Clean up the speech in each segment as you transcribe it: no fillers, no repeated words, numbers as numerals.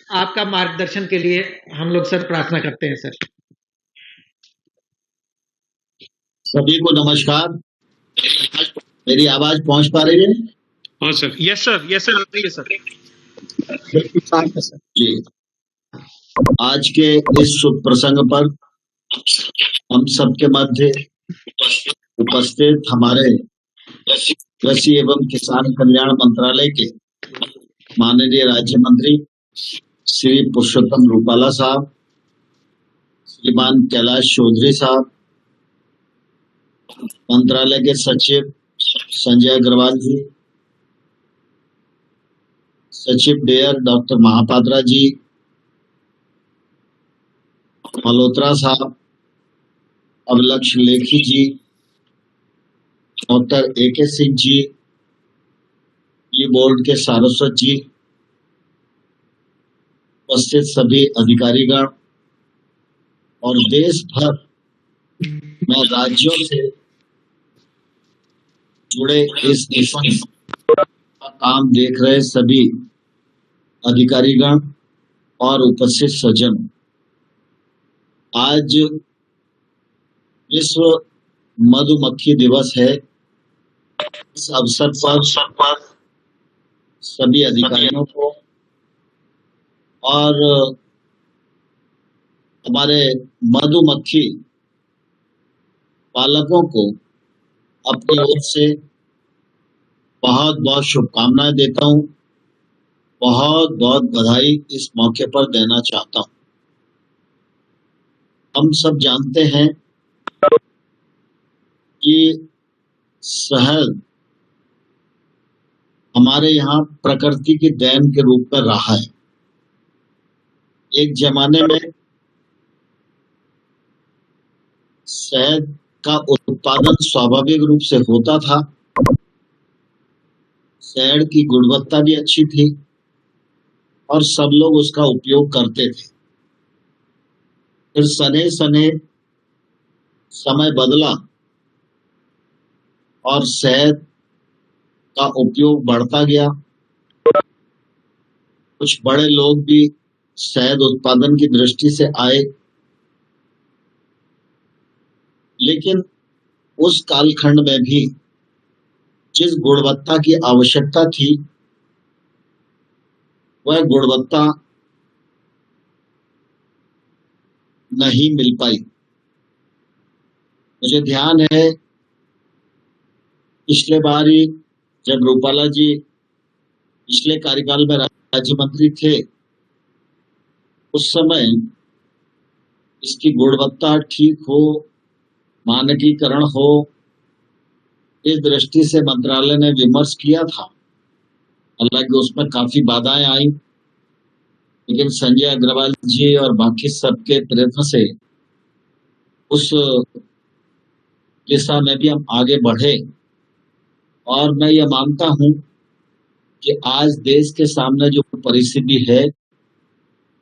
आपका मार्गदर्शन के लिए हम लोग सर प्रार्थना करते हैं सर। सभी को नमस्कार। मेरी आवाज पहुंच पा रही है? हाँ sir, yes sir, yes sir, आ रही है सर। बिल्कुल साफ है सर जी। आज के इस शुभ प्रसंग पर हम सबके मध्य उपस्थित हमारे कृषि एवं किसान कल्याण मंत्रालय के माननीय राज्य मंत्री श्री पुरुषोत्तम रूपाला साहब, श्रीमान कैलाश चौधरी साहब, मंत्रालय के सचिव संजय अग्रवाल जी, सचिव डेयर डॉक्टर महापात्रा जी, मल्होत्रा साहब, अभिलक्ष लेखी जी, doctor AK Singh ji, board के सारस्वत जी, उपस्थित सभी अधिकारीगण और देश भर में राज्यों से जुड़े इस मिशन का काम देख रहे सभी अधिकारीगण और उपस्थित सज्जन, आज विश्व मधुमक्खी दिवस है। इस अवसर पर सभी अधिकारियों को और हमारे मधुमक्खी पालकों को अपनी ओर से बहुत बहुत शुभकामनाएं देता हूं, बहुत बहुत बधाई इस मौके पर देना चाहता हूं। हम सब जानते हैं कि शहद हमारे यहाँ प्रकृति की देन के रूप में रहा है। एक जमाने में शहद का उत्पादन स्वाभाविक रूप से होता था, शहद की गुणवत्ता भी अच्छी थी और सब लोग उसका उपयोग करते थे। फिर सने सने समय बदला और शहद का उपयोग बढ़ता गया। कुछ बड़े लोग भी शहद उत्पादन की दृष्टि से आए, लेकिन उस कालखंड में भी जिस गुणवत्ता की आवश्यकता थी वह गुणवत्ता नहीं मिल पाई। मुझे ध्यान है पिछले बार ही जब रूपाला जी पिछले कार्यकाल में राज्य मंत्री थे, उस समय इसकी गुणवत्ता ठीक हो, मानकीकरण हो, इस दृष्टि से मंत्रालय ने विमर्श किया था। हालांकि उसमें काफी बाधाएं आई, लेकिन संजय अग्रवाल जी और बाकी सबके प्रयत्न से उस दिशा में भी हम आगे बढ़े। और मैं ये मानता हूं कि आज देश के सामने जो परिस्थिति है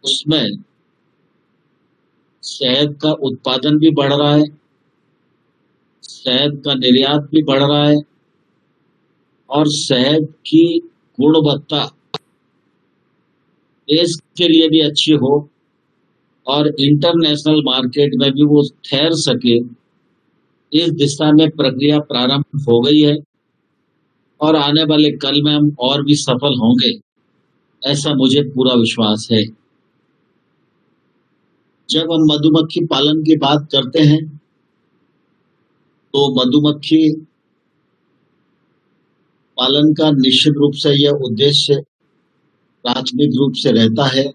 उसमें शहद का उत्पादन भी बढ़ रहा है, शहद का निर्यात भी बढ़ रहा है और शहद की गुणवत्ता देश के लिए भी अच्छी हो और इंटरनेशनल मार्केट में भी वो ठहर सके, इस दिशा में प्रक्रिया प्रारंभ हो गई है और आने वाले कल में हम और भी सफल होंगे, ऐसा मुझे पूरा विश्वास है। जब हम मधुमक्खी पालन की बात करते हैं तो मधुमक्खी पालन का निश्चित रूप से यह उद्देश्य प्राथमिक रूप से रहता है,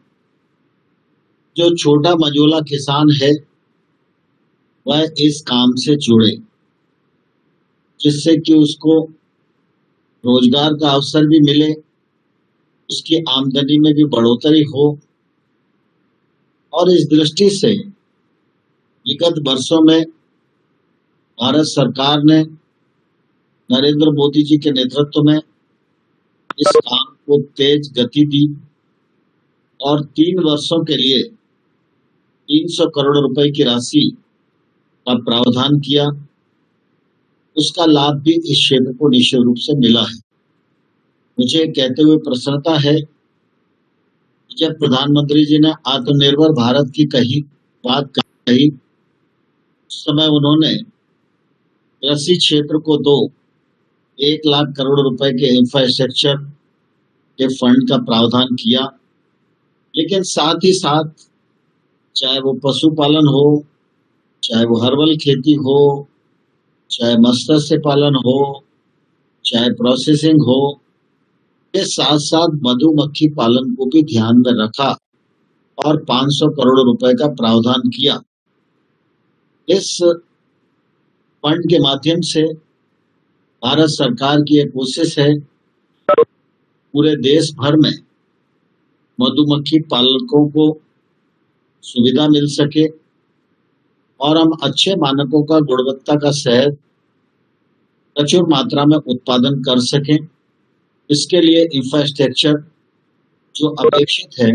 जो छोटा मझोला किसान है वह इस काम से जुड़े, जिससे कि उसको रोजगार का अवसर भी मिले, उसकी आमदनी में भी बढ़ोतरी हो। और इस दृष्टि से विगत वर्षों में भारत सरकार ने नरेंद्र मोदी जी के नेतृत्व में इस काम को तेज गति दी और 3 वर्षों के लिए 300 करोड़ रुपए की राशि का प्रावधान किया। उसका लाभ भी इस क्षेत्र को निश्चित रूप से मिला है। मुझे कहते हुए प्रसन्नता है जब प्रधानमंत्री जी ने आत्मनिर्भर भारत की बात कही, उस समय उन्होंने कृषि क्षेत्र को 1 लाख करोड़ रुपए के इंफ्रास्ट्रक्चर के फंड का प्रावधान किया, लेकिन साथ ही साथ चाहे वो पशुपालन हो, चाहे वो हर्बल खेती हो, चाहे मत्स्य पालन हो, चाहे प्रोसेसिंग हो, के साथ साथ मधुमक्खी पालन को भी ध्यान में रखा और 500 करोड़ रुपए का प्रावधान किया। इस फंड के माध्यम से भारत सरकार की एक कोशिश है पूरे देश भर में मधुमक्खी पालकों को सुविधा मिल सके और हम अच्छे मानकों का, गुणवत्ता का शहद प्रचुर मात्रा में उत्पादन कर सकें। इसके लिए इंफ्रास्ट्रक्चर जो अपेक्षित है,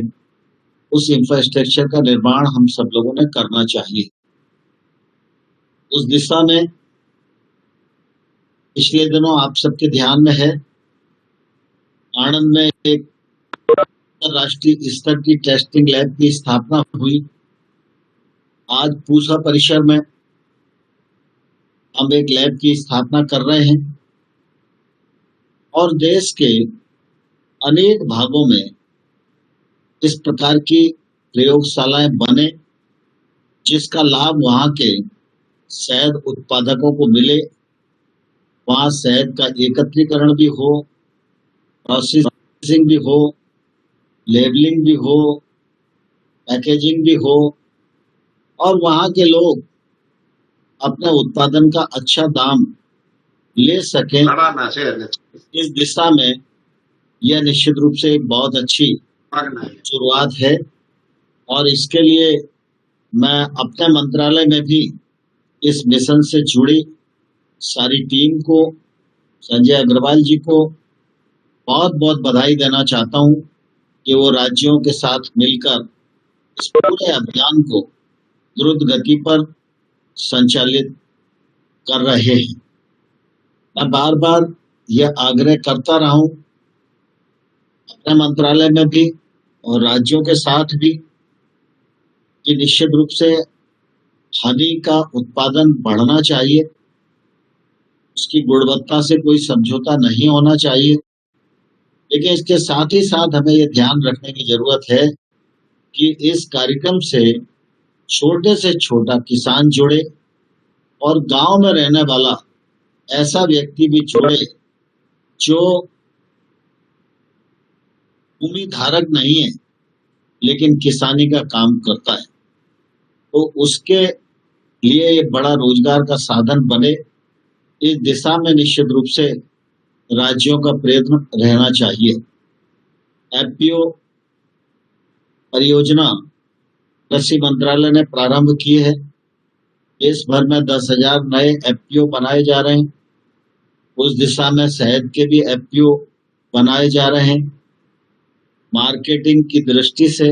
उस इंफ्रास्ट्रक्चर का निर्माण हम सब लोगों ने करना चाहिए। उस दिशा में पिछले दिनों आप सबके ध्यान में है, आनंद में एक राष्ट्रीय स्तर की टेस्टिंग लैब की स्थापना हुई। आज पूसा परिसर में हम एक लैब की स्थापना कर रहे हैं और देश के अनेक भागों में इस प्रकार की प्रयोगशालाएं बने, जिसका लाभ वहां के शहद उत्पादकों को मिले, वहां शहद का एकत्रीकरण भी हो, प्रोसेसिंग भी हो, लेबलिंग भी हो, पैकेजिंग भी हो और वहां के लोग अपने उत्पादन का अच्छा दाम ले सकें। इस दिशा में यह निश्चित रूप से एक बहुत अच्छी शुरुआत है और इसके लिए मैं अपने मंत्रालय में भी इस मिशन से जुड़ी सारी टीम को, संजय अग्रवाल जी को बहुत बहुत बधाई देना चाहता हूं कि वो राज्यों के साथ मिलकर इस पूरे अभियान को द्रुत गति पर संचालित कर रहे हैं। मैं बार बार यह आग्रह करता रहा हूं अपने मंत्रालय में भी और राज्यों के साथ भी कि निश्चित रूप से हनी का उत्पादन बढ़ना चाहिए, उसकी गुणवत्ता से कोई समझौता नहीं होना चाहिए, लेकिन इसके साथ ही साथ हमें यह ध्यान रखने की जरूरत है कि इस कार्यक्रम से छोटे से छोटा किसान जुड़े और गांव में रहने वाला ऐसा व्यक्ति भी जुड़े जो भूमि धारक नहीं है लेकिन किसानी का काम करता है, तो उसके लिए ये बड़ा रोजगार का साधन बने। इस दिशा में निश्चित रूप से राज्यों का प्रयत्न रहना चाहिए। एफपीओ परियोजना कृषि मंत्रालय ने प्रारंभ की है। देश भर में 10,000 नए एफपीओ बनाए जा रहे हैं। उस दिशा में शहद के भी एफपीओ बनाए जा रहे हैं। मार्केटिंग की दृष्टि से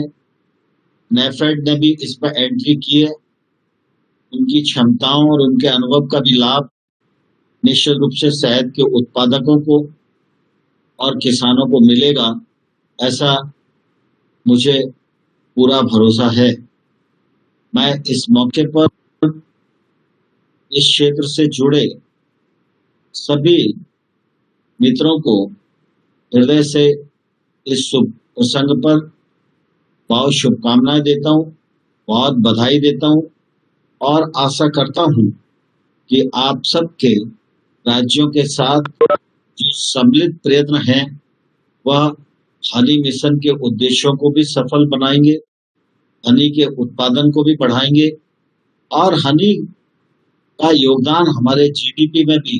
नेफेड ने भी इस पर एंट्री की है। उनकी क्षमताओं और उनके अनुभव का भी लाभ निश्चित रूप से शहद के उत्पादकों को और किसानों को मिलेगा, ऐसा मुझे पूरा भरोसा है। मैं इस मौके पर इस क्षेत्र से जुड़े सभी मित्रों को हृदय से इस शुभ प्रसंग पर बहुत शुभकामनाएं देता हूं, बहुत बधाई देता हूं और आशा करता हूं कि आप सबके राज्यों के साथ जो सम्मिलित प्रयत्न हैं वह हनी मिशन के उद्देश्यों को भी सफल बनाएंगे, हनी के उत्पादन को भी बढ़ाएंगे और हनी का योगदान हमारे जीडीपी में भी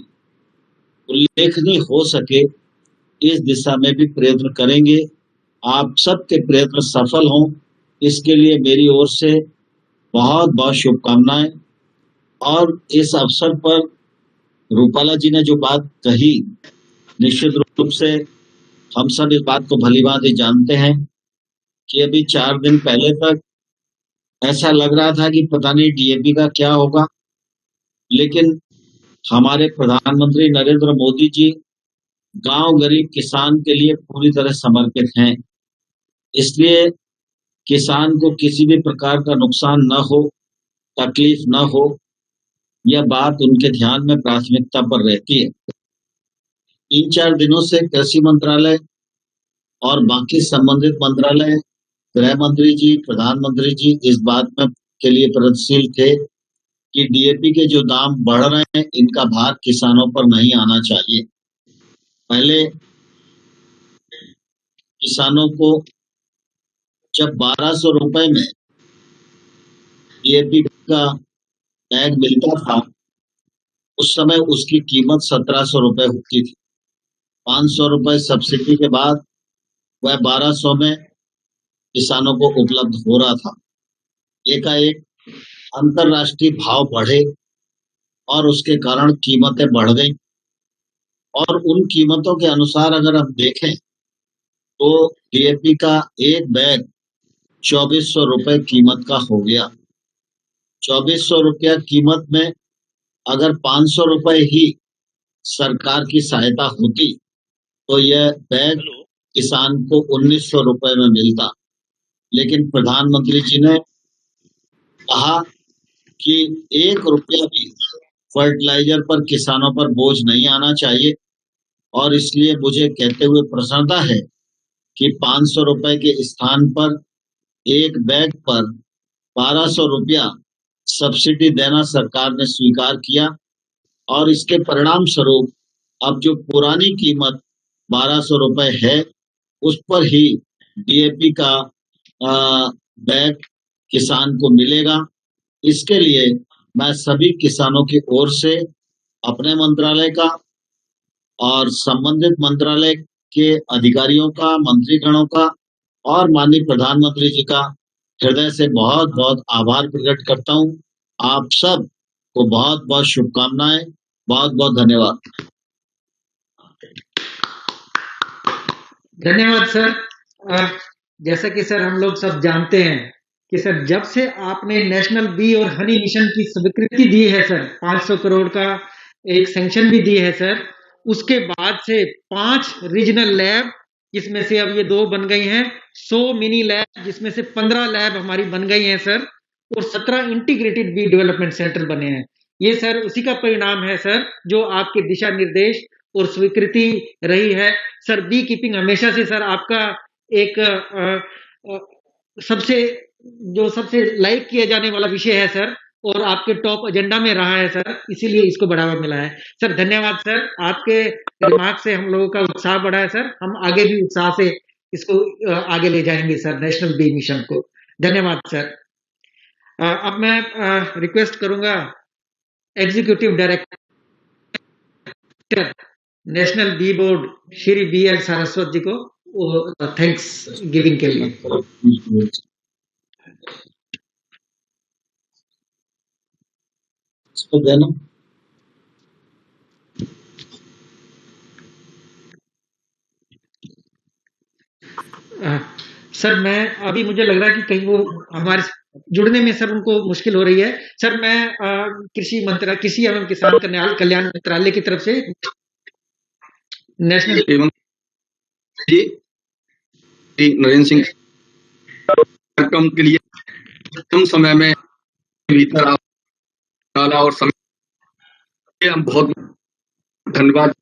उल्लेखनीय हो सके, इस दिशा में भी प्रयत्न करेंगे। आप सबके प्रयत्न सफल हों, इसके लिए मेरी ओर से बहुत बहुत शुभकामनाएं। और इस अवसर पर रूपाला जी ने जो बात कही, निश्चित रूप से हम सब इस बात को भलीभांति जानते हैं कि अभी 4 दिन पहले तक ऐसा लग रहा था कि पता नहीं डीएपी का क्या होगा, लेकिन हमारे प्रधानमंत्री नरेंद्र मोदी जी गांव गरीब किसान के लिए पूरी तरह समर्पित हैं। इसलिए किसान को किसी भी प्रकार का नुकसान न हो, तकलीफ न हो, यह बात उनके ध्यान में प्राथमिकता पर रहती है। 3-4 दिनों से कृषि मंत्रालय और बाकी संबंधित मंत्रालय, गृह मंत्री जी, प्रधानमंत्री जी इस बात में के लिए प्रयत्नशील थे कि डीएपी के जो दाम बढ़ रहे हैं, इनका भार किसानों पर नहीं आना चाहिए। पहले किसानों को जब 1200 रुपए में डीएपी का बैग मिलता था, उस समय उसकी कीमत 1700 रुपए होती थी। 500 रुपए सब्सिडी के बाद वह 1200 में किसानों को उपलब्ध हो रहा था। एकाएक अंतरराष्ट्रीय भाव बढ़े और उसके कारण कीमतें बढ़ गई, और उन कीमतों के अनुसार अगर हम देखें तो डीएपी का एक बैग 2400 रुपए कीमत का हो गया। 2400 रुपया कीमत में अगर 500 रुपए ही सरकार की सहायता होती तो यह बैग किसान को 1900 रुपए में मिलता। लेकिन प्रधानमंत्री जी ने कहा कि 1 रुपया भी फर्टिलाइजर पर किसानों पर बोझ नहीं आना चाहिए, और इसलिए मुझे कहते हुए प्रसन्नता है कि 500 रुपए के स्थान पर एक बैग पर 1200 रुपया सब्सिडी देना सरकार ने स्वीकार किया, और इसके परिणाम स्वरूप अब जो पुरानी कीमत 1200 रुपए है, उस पर ही डीएपी का बैग किसान को मिलेगा। इसके लिए मैं सभी किसानों की ओर से अपने मंत्रालय का और संबंधित मंत्रालय के अधिकारियों का, मंत्रीगणों का और माननीय प्रधानमंत्री जी का हृदय से बहुत बहुत आभार प्रकट करता हूं। आप सब को बहुत बहुत शुभकामनाएं, बहुत बहुत धन्यवाद। धन्यवाद सर। जैसा कि सर हम लोग सब जानते हैं कि सर जब से आपने नेशनल बी और हनी मिशन की स्वीकृति दी है सर, 500 करोड़ का एक सैंक्शन भी दी है सर, उसके बाद से 5 रीजनल लैब, जिसमें से अब ये 2 बन गई हैं, 100 मिनी लैब जिसमें से 15 लैब हमारी बन गई हैं सर, और 17 इंटीग्रेटेड बी डेवलपमेंट सेंटर बने हैं। ये सर उसी का परिणाम है सर, जो आपके दिशा निर्देश और स्वीकृति रही है सर। बी कीपिंग हमेशा से सर आपका एक सबसे लाइक किया जाने वाला विषय है सर, और आपके टॉप एजेंडा में रहा है सर, इसीलिए इसको बढ़ावा मिला है सर। धन्यवाद सर, आपके दिमाग से हम लोगों का उत्साह बढ़ा है सर। हम आगे भी उत्साह से इसको आगे ले जाएंगे सर, नेशनल बी मिशन को। धन्यवाद सर। अब मैं रिक्वेस्ट करूंगा executive director national bee board Shri BL Saraswat ji को थैंक्स गिविंग के लिए। देना सर, मैं अभी मुझे लग रहा है कि कहीं वो हमारे जुड़ने में सर उनको मुश्किल हो रही है सर। मैं कृषि एवं किसान कल्याण मंत्रालय की तरफ से नेशनल जी नरेंद्र सिंह कार्यक्रम के लिए कम समय में भीतर आप और समय हम बहुत धन्यवाद